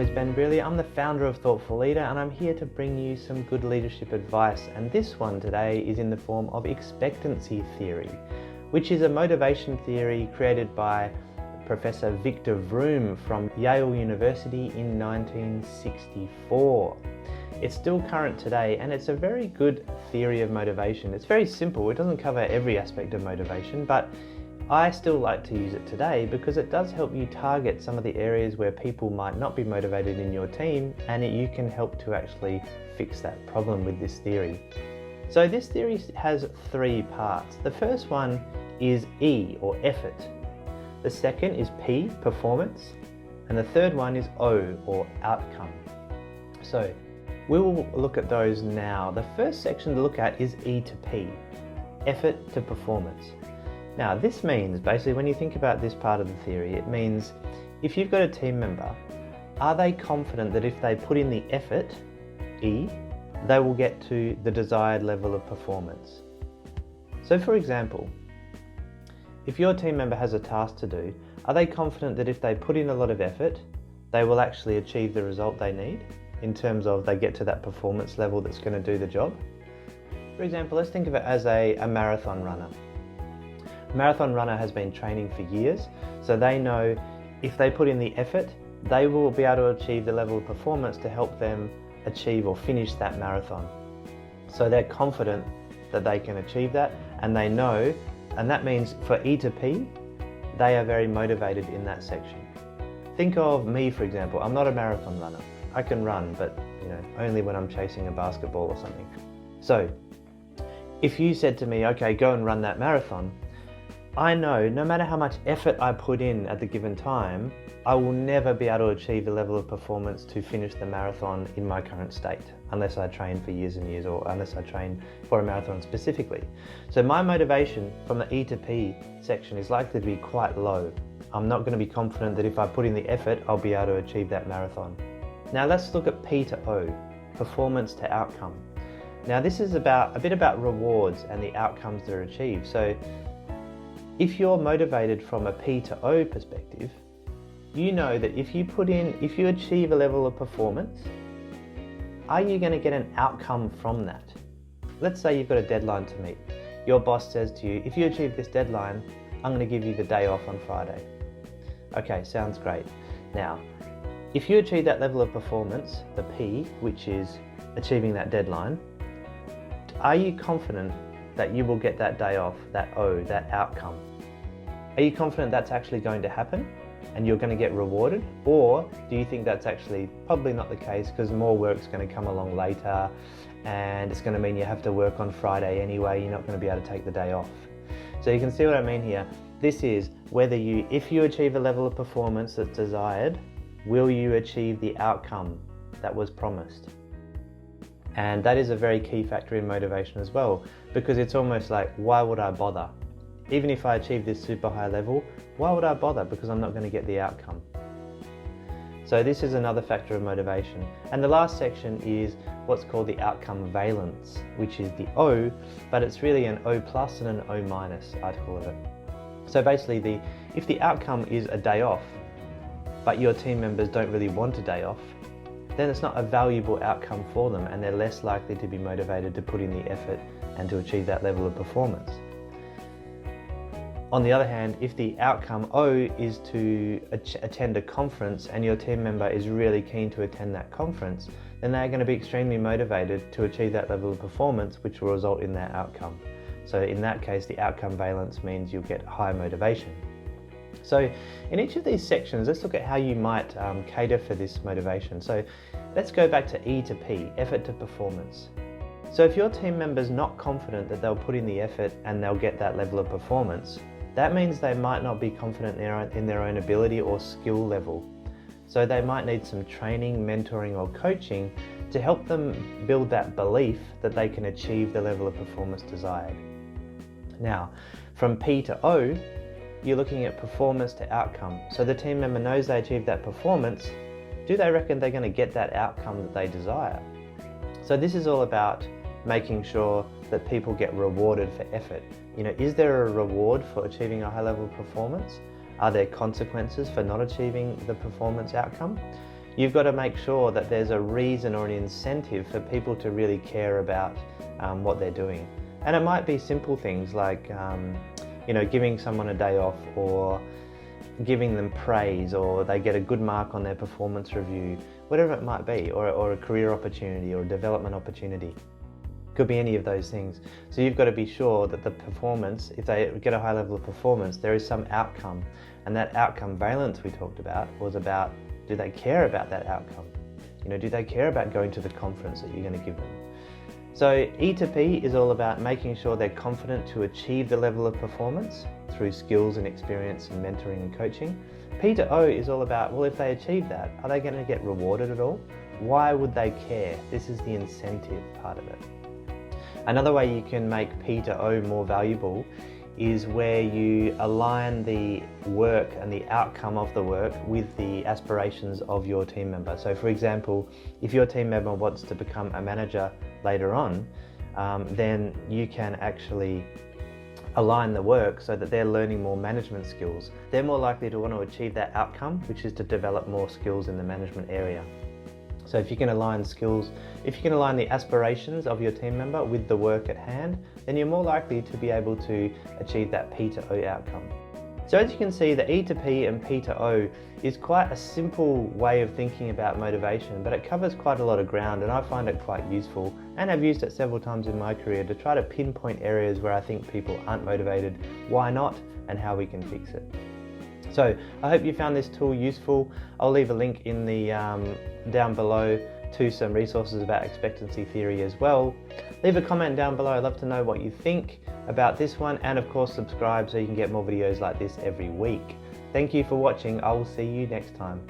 is Ben Brearley. I'm the founder of Thoughtful Leader, and I'm here to bring you some good leadership advice. And this one today is in the form of expectancy theory, which is a motivation theory created by Professor Victor Vroom from Yale University in 1964. It's still current today, and it's a very good theory of motivation. It's very simple. It doesn't cover every aspect of motivation, but I still like to use it today because it does help you target some of the areas where people might not be motivated in your team, and you can help to actually fix that problem with this theory. So this theory has three parts. The first one is E, or effort. The second is P, performance. And the third one is O, or outcome. So we will look at those now. The first section to look at is E to P, effort to performance. Now this means, basically when you think about this part of the theory, it means if you've got a team member, are they confident that if they put in the effort, E, they will get to the desired level of performance? So for example, if your team member has a task to do, are they confident that if they put in a lot of effort, they will actually achieve the result they need in terms of they get to that performance level that's going to do the job? For example, let's think of it as a marathon runner. A marathon runner has been training for years, so they know if they put in the effort, they will be able to achieve the level of performance to help them achieve or finish that marathon. So they're confident that they can achieve that, and they know, and that means for E to P, they are very motivated in that section. Think of me, for example. I'm not a marathon runner. I can run, but only when I'm chasing a basketball or something. So if you said to me, okay, go and run that marathon, I know no matter how much effort I put in at the given time, I will never be able to achieve the level of performance to finish the marathon in my current state, unless I train for years and years, or unless I train for a marathon specifically. So my motivation from the E to P section is likely to be quite low. I'm not going to be confident that if I put in the effort, I'll be able to achieve that marathon. Now let's look at P to O, performance to outcome. Now this is a bit about rewards and the outcomes that are achieved. So if you're motivated from a P to O perspective, you know that if you achieve a level of performance, are you going to get an outcome from that? Let's say you've got a deadline to meet. Your boss says to you, if you achieve this deadline, I'm going to give you the day off on Friday. Okay, sounds great. Now, if you achieve that level of performance, the P, which is achieving that deadline, are you confident that you will get that day off, that O, that outcome? Are you confident that's actually going to happen and you're going to get rewarded? Or do you think that's actually probably not the case because more work's going to come along later and it's going to mean you have to work on Friday anyway, you're not going to be able to take the day off? So you can see what I mean here. This is if you achieve a level of performance that's desired, will you achieve the outcome that was promised? And that is a very key factor in motivation as well, because it's almost like, why would I bother? Even if I achieve this super high level, why would I bother? Because I'm not going to get the outcome. So this is another factor of motivation. And the last section is what's called the outcome valence, which is the O, but it's really an O plus and an O minus, I'd call it. So basically, if the outcome is a day off, but your team members don't really want a day off, then it's not a valuable outcome for them, and they're less likely to be motivated to put in the effort and to achieve that level of performance. On the other hand, if the outcome O is to attend a conference and your team member is really keen to attend that conference, then they're going to be extremely motivated to achieve that level of performance, which will result in their outcome. So in that case, the outcome valence means you'll get high motivation. So in each of these sections, let's look at how you might cater for this motivation. So let's go back to E to P, effort to performance. So if your team member's not confident that they'll put in the effort and they'll get that level of performance, that means they might not be confident in their own ability or skill level. So they might need some training, mentoring, or coaching to help them build that belief that they can achieve the level of performance desired. Now, from P to O, you're looking at performance to outcome. So the team member knows they achieved that performance. Do they reckon they're going to get that outcome that they desire? So this is all about making sure that people get rewarded for effort. Is there a reward for achieving a high level of performance? Are there consequences for not achieving the performance outcome? You've got to make sure that there's a reason or an incentive for people to really care about what they're doing. And it might be simple things like giving someone a day off, or giving them praise, or they get a good mark on their performance review, whatever it might be, or a career opportunity or a development opportunity. Could be any of those things. So you've got to be sure that the performance, if they get a high level of performance, there is some outcome. And that outcome valence we talked about was about, do they care about that outcome? Do they care about going to the conference that you're going to give them? So E to P is all about making sure they're confident to achieve the level of performance through skills and experience and mentoring and coaching. P to O is all about, well, if they achieve that, are they going to get rewarded at all? Why would they care? This is the incentive part of it. Another way you can make P to O more valuable is where you align the work and the outcome of the work with the aspirations of your team member. So for example, if your team member wants to become a manager later on, then you can actually align the work so that they're learning more management skills. They're more likely to want to achieve that outcome, which is to develop more skills in the management area. So if you can align skills, if you can align the aspirations of your team member with the work at hand, then you're more likely to be able to achieve that P to O outcome. So as you can see, the E to P and P to O is quite a simple way of thinking about motivation, but it covers quite a lot of ground, and I find it quite useful, and I've used it several times in my career to try to pinpoint areas where I think people aren't motivated, why not, and how we can fix it. So I hope you found this tool useful. I'll leave a link in the down below to some resources about expectancy theory as well. Leave a comment down below. I'd love to know what you think about this one, and of course subscribe so you can get more videos like this every week. Thank you for watching. I will see you next time.